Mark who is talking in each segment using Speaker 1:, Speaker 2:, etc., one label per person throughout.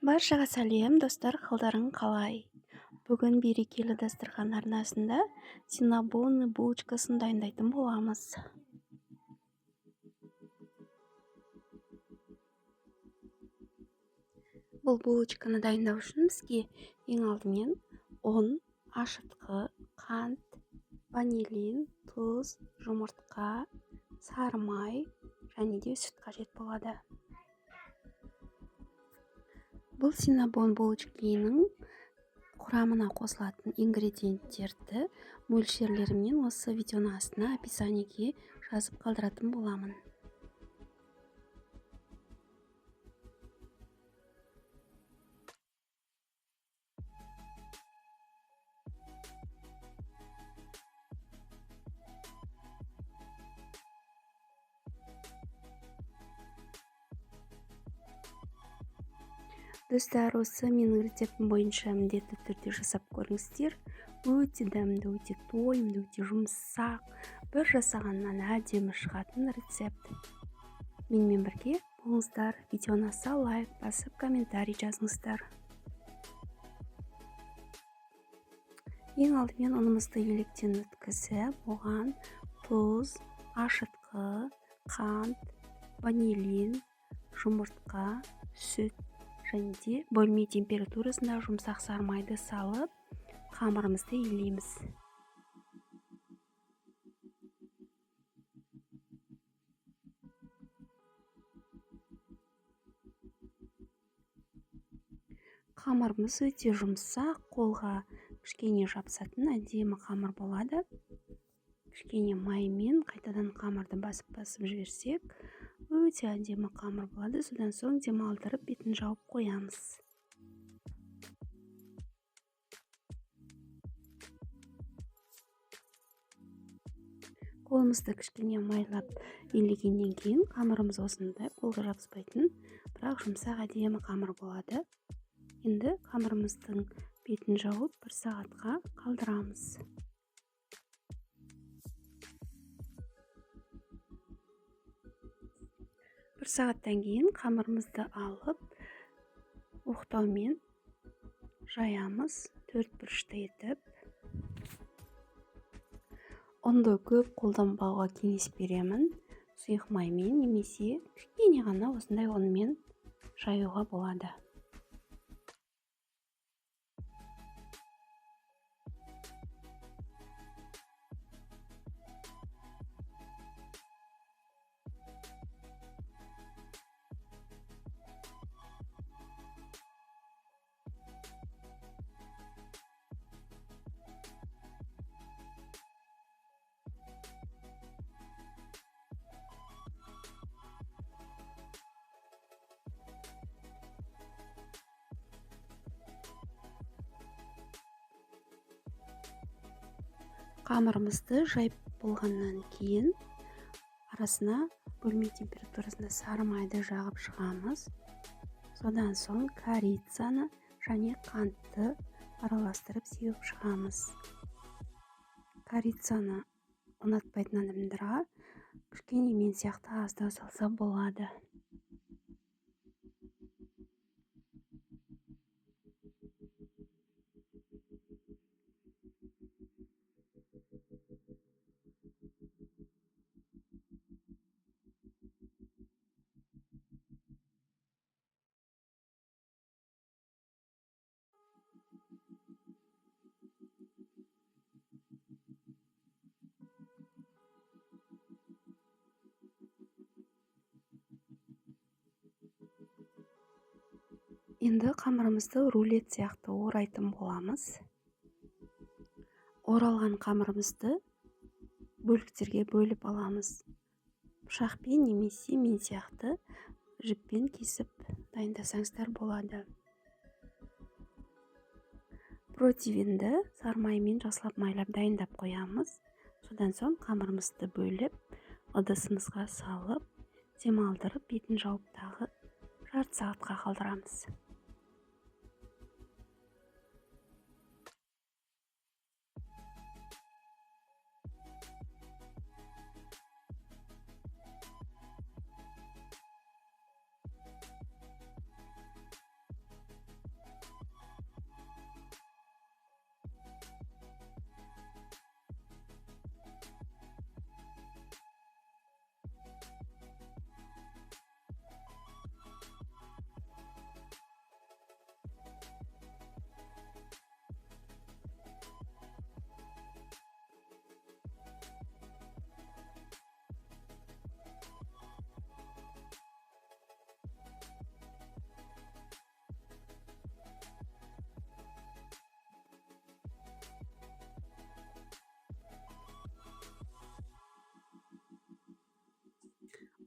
Speaker 1: Баршаға сәлем, достар, қалдарың қалай? Бүгін берекелі дастархан арнасында синнабонный булочкасын дайындайтын боламыз. Бұл булочканы дайындау үшін бізге ең алдымен ұн, ашытқы, қант, ванилин, тұз, жұмыртқа, сары май және де сүт қажет болады. Бұл синнабон булочканың құрамына қосылатын ингредиенттерді мөлшерлерімен осы видеоның астына описаниеге жазып қалдыратын боламын. Достар, осы менің рецептім бойынша міндетті түрде жасап көріңіздер. Өте дәмді, өте тойымды, өте жұмсақ, бір жасағаннан әдемі шығатын рецепт. Менімен бірге болыңыздар. Видеоны аса лайк басып, комментарий жазыңыздар. Ең алдымен ұнымызды електен өткізіп, оған тұз, ашытқы, қант, ванилин, жұмыртқа, сүт және де бөлме температурасында жұмсақ сары майды салып, қамырымызды илейміз. Қамырымыз өте жұмсақ, қолға кішкене жабысатын әдемі қамыр болады. Кішкене маймен қайтадан қамырды басып жіберсек, өте әдемі қамыр болады. Содан соң демалдырып, бетін жауып қоямыз. Қолымызды кішкене майлап илегеннен кейін қамырымыз осындай, қолға жабыспайтын, бірақ жұмсақ әдемі қамыр болады. Енді қамырымыздың бетін жауып 1 сағатқа қалдырамыз. Бір сағаттан кейін қамырымызды алып, оқтаумен жаямыз, 4 бұрышты етіп. Ұнды көп қолданбауға кеңес беремін. Сұйық маймен немесе кішкене ғана осындай ұнмен жаюға болады. Қамырымызды жайып болғаннан кейін арасына бөлме температурасында сары майды жағып шығамыз. Содан соң корицаны және қантты араластырып сеуіп шығамыз. Корицаны ұнатпайтын адамдарға кішкене мен сияқты аздау салса болады. Енді қамырымызды рулет сияқты орайтын боламыз. Оралған қамырымызды бөліктерге бөліп аламыз. Пышақпен немесе мен сияқты жіппен кесіп дайындасаңыздар болады. Противенді сары маймен жақсылап майлап дайындап қоямыз. Содан соң қамырымызды бөліп, ыдысымызға салып, демалдырып, бетін жауып тағы жарты сағатқа қалдырамыз.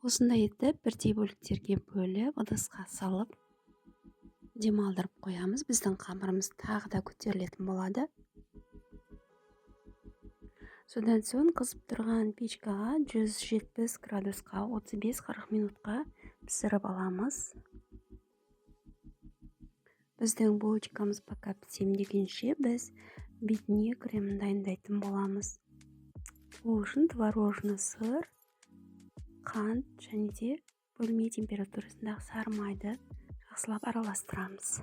Speaker 1: Осындай етіп бірдей бөліктерге бөліп ыдысқа салып демалдырып қоямыз. Біздің қамырымыз тағы да көтерілетін болады. Содан соң қызып тұрған печкаға 170 градусқа 35-40 минутқа пісіріп аламыз. Біздің булочкамыз пока пісемдегенше біз бетіне кремін дайындайтын боламыз. Ол үшін творожный сыр, қант және де бөлме температурасындағы сары майды жақсылап араластырамыз.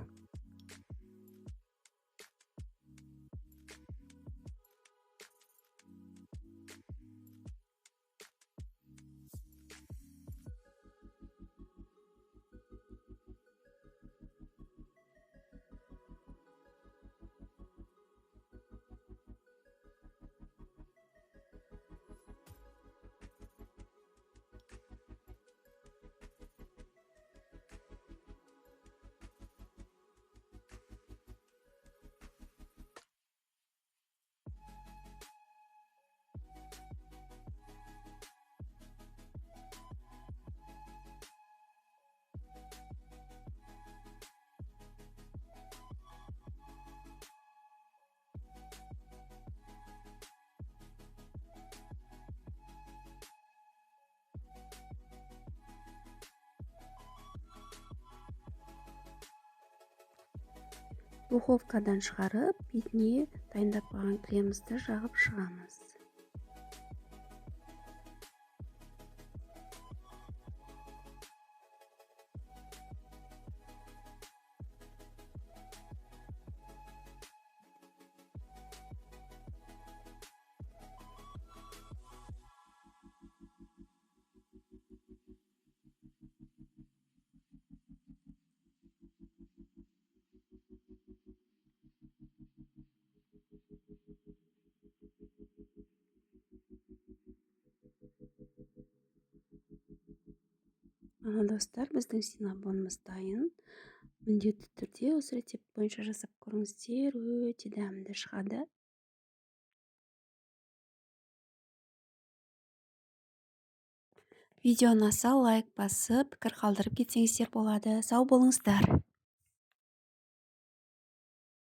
Speaker 1: Духовкадан шығарып, бетіне дайындап қойған кремімізді жағып шығамыз. Достар, біздің синабонымыз дайын. Міндетті түрде осы рецепт бойынша жасап көріңіздер, өте дәмді шығады. Видео ұнаса лайк басып, пікір қалдырып кетсеңіздер болады. Сау болыңыздар.